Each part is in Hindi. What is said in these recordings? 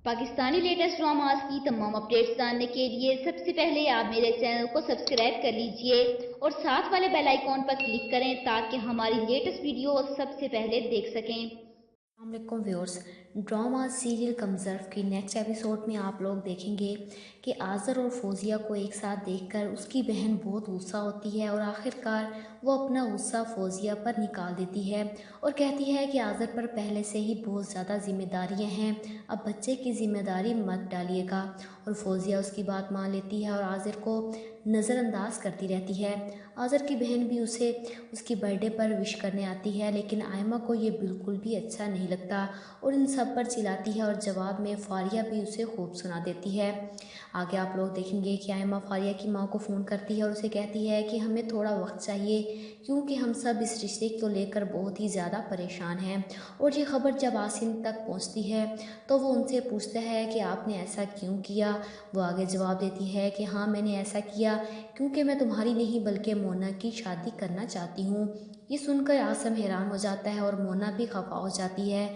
पाकिस्तानी लेटेस्ट ड्रामास की तमाम अपडेट्स जानने के लिए सबसे पहले आप मेरे चैनल को सब्सक्राइब कर लीजिए और साथ वाले बेल आइकॉन पर क्लिक करें ताकि हमारी लेटेस्ट वीडियो सबसे पहले देख सकें। अस्सलामुअलैकुम व्यूअर्स, ड्रामा सीरियल कमज़र्फ की नेक्स्ट एपिसोड में आप लोग देखेंगे कि आज़र और फौजिया को एक साथ देखकर उसकी बहन बहुत गुस्सा होती है और आखिरकार वो अपना गुस्सा फौजिया पर निकाल देती है और कहती है कि आज़र पर पहले से ही बहुत ज़्यादा जिम्मेदारियां हैं, अब बच्चे की जिम्मेदारी मत डालिएगा। और फौजिया उसकी बात मान लेती है और आज़र को नज़रअंदाज करती रहती है। आज़र की बहन भी उसे उसकी बर्थडे पर विश करने आती है, लेकिन आयमा को ये बिल्कुल भी अच्छा नहीं लगता और इन सब पर चिल्लाती है और जवाब में फारिया भी उसे खूब सुना देती है। आगे आप लोग देखेंगे कि आयमा फारिया की माँ को फ़ोन करती है और उसे कहती है कि हमें थोड़ा वक्त चाहिए क्योंकि हम सब इस रिश्ते को लेकर बहुत ही ज़्यादा परेशान हैं। और ये खबर जब आसिम तक पहुंचती है तो वो उनसे पूछता है कि आपने ऐसा क्यों किया। वो आगे जवाब देती है कि हाँ, मैंने ऐसा किया क्योंकि मैं तुम्हारी नहीं बल्कि मोना की शादी करना चाहती हूँ। ये सुनकर आसम हैरान हो जाता है और मोना भी खफा हो जाती है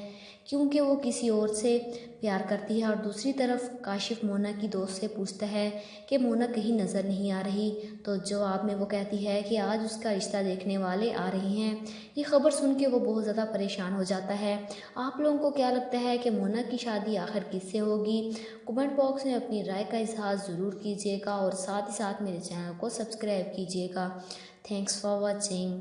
क्योंकि वो किसी और से प्यार करती है। और दूसरी तरफ काशिफ मोना की दोस्त से पूछता है कि मोना कहीं नज़र नहीं आ रही, तो जवाब में वो कहती है कि आज उसका रिश्ता देखने वाले आ रहे हैं। ये खबर सुन के वो बहुत ज़्यादा परेशान हो जाता है। आप लोगों को क्या लगता है कि मोना की शादी आखिर किससे होगी? कमेंट बॉक्स में अपनी राय का इजहार ज़रूर कीजिएगा और साथ ही साथ मेरे चैनल को सब्सक्राइब कीजिएगा। Thanks for watching.